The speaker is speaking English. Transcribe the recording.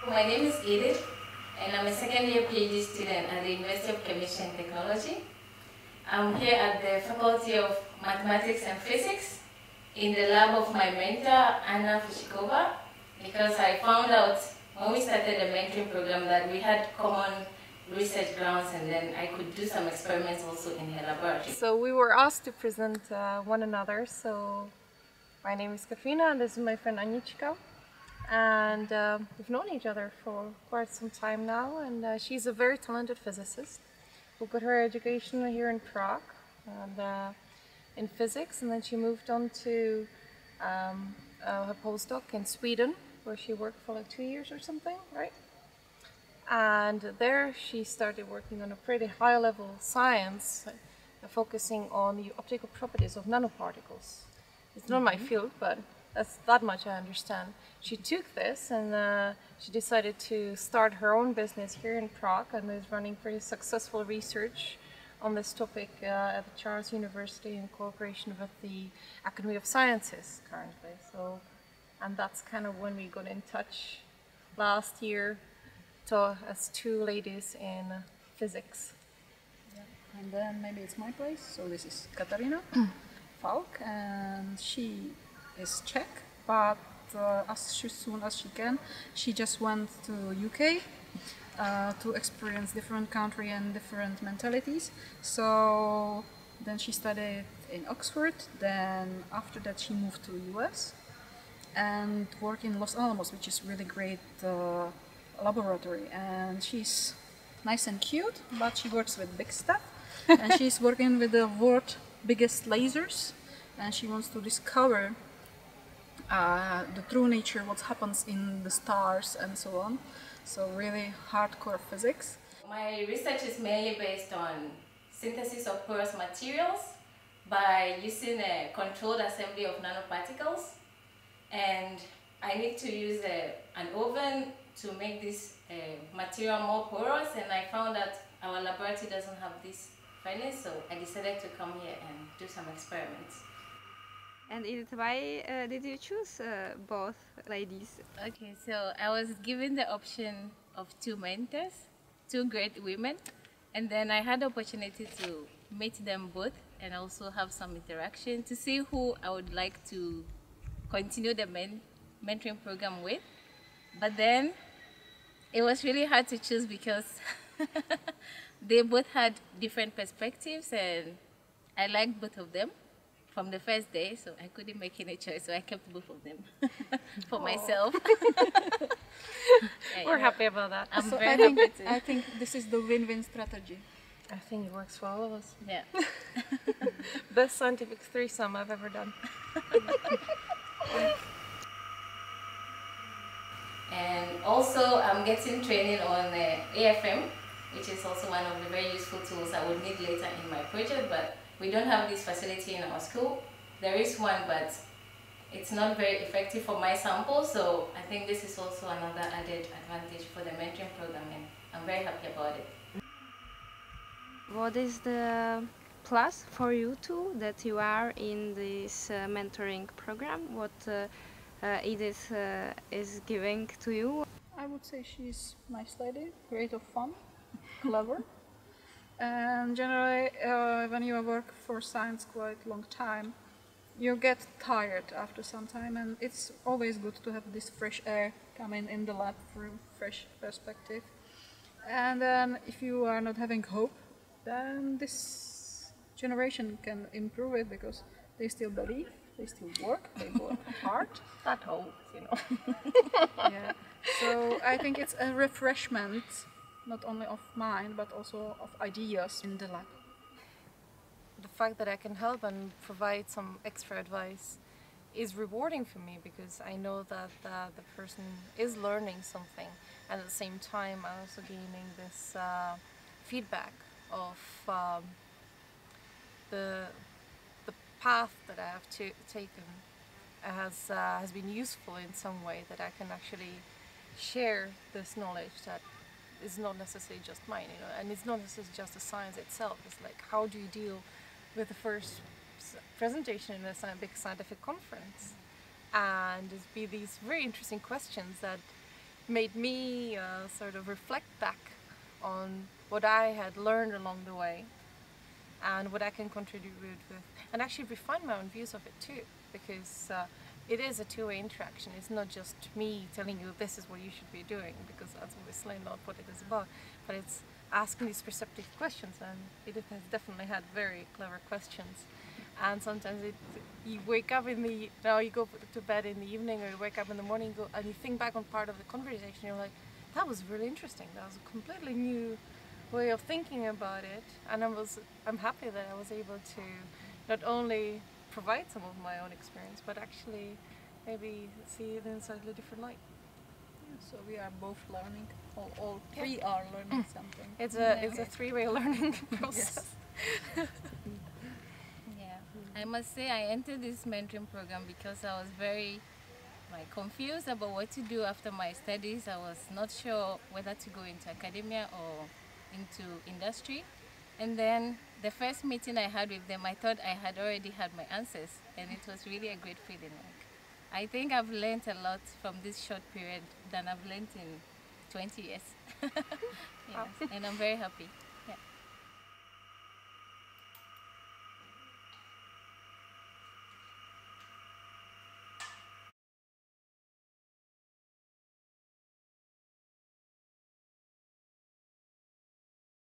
My name is Edith, and I'm a second-year PhD student at the University of Chemistry and Technology. I'm here at the Faculty of Mathematics and Physics in the lab of my mentor, Anna Fushikova, because I found out when we started the mentoring program that we had common research grounds, and then I could do some experiments also in her laboratory. So we were asked to present one another. So my name is Katrina, and this is my friend Anichka. And we've known each other for quite some time now, and she's a very talented physicist who got her education here in Prague and in physics, and then she moved on to her postdoc in Sweden, where she worked for like 2 years or something, right? And there she started working on a pretty high level science, focusing on the optical properties of nanoparticles. It's not my field, but that's that much I understand. She took this and she decided to start her own business here in Prague, and is running pretty successful research on this topic at the Charles University in cooperation with the Academy of Sciences currently. So, and that's kind of when we got in touch last year as two ladies in physics. Yeah. And then maybe it's my place. So this is Katarina Falk, and she is Czech, but as soon as she can, she just went to UK to experience different country and different mentalities. So then she studied in Oxford, then after that she moved to US and worked in Los Alamos, which is really great laboratory, and she's nice and cute, but she works with big stuff. And she's working with the world's biggest lasers, and she wants to discover the true nature, what happens in the stars and so on. So really hardcore physics. My research is mainly based on synthesis of porous materials by using a controlled assembly of nanoparticles, and I need to use an oven to make this material more porous, and I found that our laboratory doesn't have this furnace, so I decided to come here and do some experiments. And Edith, why did you choose both ladies? Okay, so I was given the option of two mentors, two great women, and then I had the opportunity to meet them both and also have some interaction to see who I would like to continue the mentoring program with. But then it was really hard to choose because they both had different perspectives, and I liked both of them from the first day, so I couldn't make any choice, so I kept both of them for myself. We're happy about that. I'm So very happy too. I think this is the win-win strategy. I think it works for all of us. Yeah. Best scientific threesome I've ever done. And also I'm getting training on AFM, which is also one of the very useful tools I would need later in my project, but we don't have this facility in our school. There is one, but it's not very effective for my sample, so I think this is also another added advantage for the mentoring program, and I'm very happy about it. What is the plus for you two that you are in this mentoring program? What Edith is giving to you? I would say she's a nice lady, great of fun, clever. And generally, when you work for science quite a long time, you get tired after some time, and it's always good to have this fresh air coming in the lab through fresh perspective. And then if you are not having hope, then this generation can improve it, because they still believe, they still work, they work hard. That hope, you know. Yeah. So I think it's a refreshment, not only of mind, but also of ideas in the lab. The fact that I can help and provide some extra advice is rewarding for me, because I know that the person is learning something, and at the same time I'm also gaining this feedback of the path that I have taken has been useful in some way, that I can actually share this knowledge that is not necessarily just mine, you know, and it's not necessarily just the science itself. It's like, how do you deal with the first presentation in a big scientific conference, and it'd be these very interesting questions that made me sort of reflect back on what I had learned along the way and what I can contribute with, and actually refine my own views of it too, because it is a two-way interaction. It's not just me telling you this is what you should be doing, because that's obviously not what it is about, but it's asking these perceptive questions, and Edith has definitely had very clever questions. And sometimes you wake up you go to bed in the evening, or you wake up in the morning and you think back on part of the conversation, you're like, that was really interesting, that was a completely new way of thinking about it, and I'm happy that I was able to not only provide some of my own experience, but actually maybe see it in a slightly different light. So we are both learning. All three are learning something. It's a three-way learning process. Yeah, I must say I entered this mentoring program because I was very confused about what to do after my studies. I was not sure whether to go into academia or into industry. And then the first meeting I had with them, I thought I had already had my answers, and it was really a great feeling. I think I've learned a lot from this short period than I've learned in 20 years. Yes, and I'm very happy.